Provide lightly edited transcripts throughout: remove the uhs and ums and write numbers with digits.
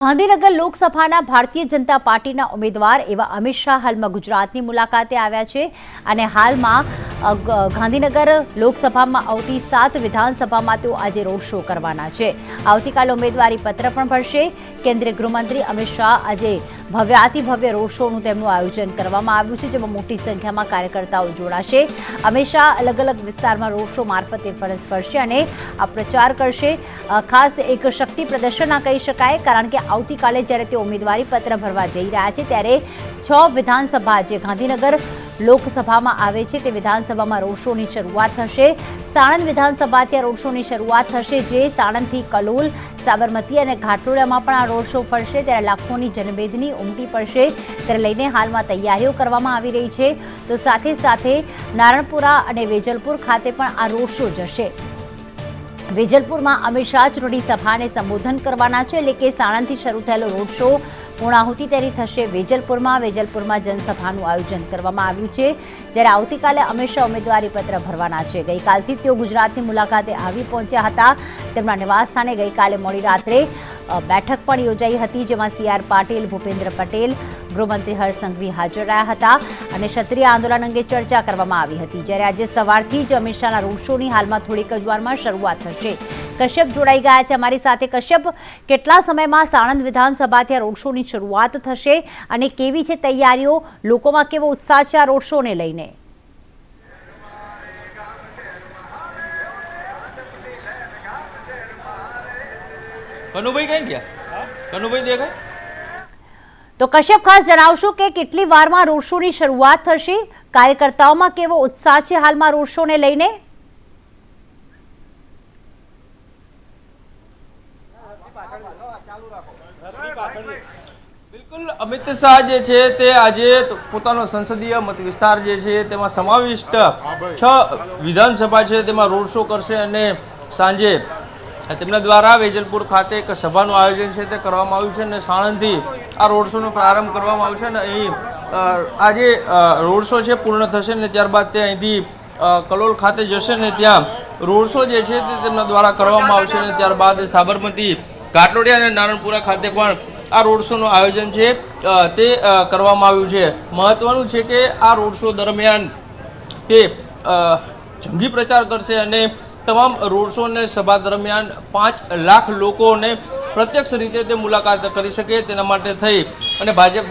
ગાંધીનગર લોકસભાના ભારતીય જનતા પાર્ટીના ઉમેદવાર એવા અમિત શાહ હાલમાં ગુજરાતની મુલાકાતે આવ્યા છે અને હાલમાં ગાંધીનગર લોકસભામાં આવતી 7 વિધાનસભામાં તેઓ આજે રોડ શો કરવાના છે। આવતીકાલે ઉમેદવારી પત્ર પણ ભરશે। કેન્દ્રીય ગૃહમંત્રી અમિત શાહ આજે ભવ્યાતિભવ્ય રોડ શોનું તેમનું આયોજન કરવામાં આવ્યું છે, જેમાં મોટી સંખ્યામાં કાર્યકર્તાઓ જોડાશે। અમિત શાહ અલગ અલગ વિસ્તારમાં રોડ શો મારફતે ફરજ ફરશે અને આ પ્રચાર કરશે। ખાસ એક શક્તિ પ્રદર્શન આ કહી શકાય, કારણ કે આવતીકાલે જ્યારે તેઓ ઉમેદવારી પત્ર ભરવા જઈ રહ્યા છે ત્યારે 6 વિધાનસભા જે ગાંધીનગર લોકસભામાં આવે છે તે વિધાનસભામાં રોડ શોની શરૂઆત થશે। સાણંદ વિધાનસભાથી આ રોડ શોની શરૂઆત થશે, જે સાણંદથી કલોલ, સાબરમતી અને ઘાટલોડિયામાં પણ આ રોડ શો ફરશે। ત્યારે લાખોની જનમેદની ઉમટી પડશે, ત્યારે લઈને હાલમાં તૈયારીઓ કરવામાં આવી રહી છે। તો સાથે સાથે નારણપુરા અને વેજલપુર ખાતે પણ આ રોડ શો જશે। વેજલપુરમાં અમિત શાહ ચૂંટણી સભાને સંબોધન કરવાના છે, એટલે કે સાણંદથી શરૂ થયેલો રોડ શો પૂર્ણાહુતિ તેની થશે વેજલપુરમાં જનસભાનું આયોજન કરવામાં આવ્યું છે, જ્યારે આવતીકાલે અમિત શાહ ઉમેદવારી પત્ર ભરવાના છે। ગઈકાલથી તેઓ ગુજરાતની મુલાકાતે આવી પહોંચ્યા હતા। તેમના નિવાસસ્થાને ગઈકાલે મોડી રાત્રે બેઠક પણ યોજાઈ હતી, જેમાં CR પાટીલ, ભૂપેન્દ્ર પટેલ, ગૃહમંત્રી હર્ષ સંઘવી હાજર રહ્યા હતા અને ક્ષત્રિય આંદોલન અંગે ચર્ચા કરવામાં આવી હતી। જ્યારે આજે સવારથી જ અમિત શાહના રોડ શોની હાલમાં થોડીક જ વારમાં શરૂઆત થશે। કશ્યપ જોડાઈ ગયા છે અમારી સાથે। કશ્યપ, કેટલા સમયમાં સાણંદ વિધાનસભાથી આ રોડ શોની શરૂઆત થશે અને કેવી છે તૈયારીઓ, લોકોમાં કેવો ઉત્સાહ છે આ રોડ શોને લઈને? કનુભાઈ કઈ ગયા? કનુભાઈ દેખાય તો કશ્યપ, ખાસ જણાવશો કે કેટલી વારમાં રોડ શોની શરૂઆત થશે, કાર્યકર્તાઓમાં કેવો ઉત્સાહ છે હાલમાં રોડ શોને લઈને? બિલકુલ, અમિત શાહ જે છે તે આજે પોતાનો સંસદીય મત વિસ્તાર જે છે તેમાં સમાવિષ્ટ 6 વિધાનસભા છે તેમાં રોડ શો કરશે અને સાંજે તેમના દ્વારા વેજલપુર ખાતે એક સભાનું આયોજન છે તે કરવામાં આવ્યું છે અને સાણંદથી આ રોડ શોનો પ્રારંભ કરવામાં આવશે અને અહીં આજે રોડ શો છે પૂર્ણ થશે ને ત્યારબાદ તે અહીંથી કલોલ ખાતે જશે ને ત્યાં રોડ શો જે છે તે તેમના દ્વારા કરવામાં આવશે અને ત્યારબાદ સાબરમતી, ઘાટલોડિયા અને નારણપુરા ખાતે પણ આ રોડ શોનું આયોજન છે તે કરવામાં આવ્યું છે। મહત્વનું છે કે આ રોડ શો દરમિયાન તે જંગી પ્રચાર કરશે અને તમામ રોડ શો અને સભા દરમિયાન 5 લાખ લોકોને પ્રત્યક્ષ રીતે તે મુલાકાત કરી શકે તેના માટે થઈ અને ભાજપ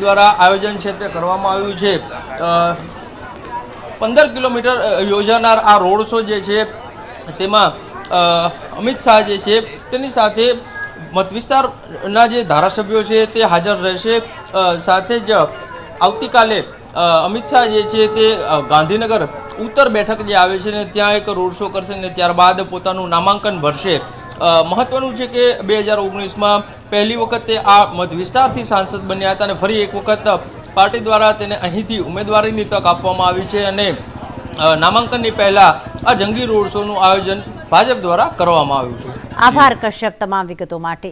દ્વારા આયોજન છે તે કરવામાં આવ્યું છે। 15 કિલોમીટર યોજાનાર આ રોડ શો જે છે તેમાં અમિત શાહ જે છે તેની સાથે મત વિસ્તારના જે ધારાસભ્યો છે તે હાજર રહેશે। સાથે જ આવતીકાલે અમિત શાહ જે છે તે ગાંધીનગર ઉત્તર બેઠક જે આવે છે ને ત્યાં એક રોડ શો કરશે ને ત્યારબાદ પોતાનું નામાંકન ભરશે। મહત્વનું છે કે 2019માં પહેલી વખત તે આ મત વિસ્તારથી સાંસદ બન્યા હતા અને ફરી એક વખત પાર્ટી દ્વારા તેને અહીંથી ઉમેદવારીની તક આપવામાં આવી છે અને નામાંકનની પહેલા આ જંગી રોડ શોનું આયોજન ભાજપ દ્વારા કરવામાં આવ્યું છે। આભાર કશ્યપ તમામ વિગતો માટે।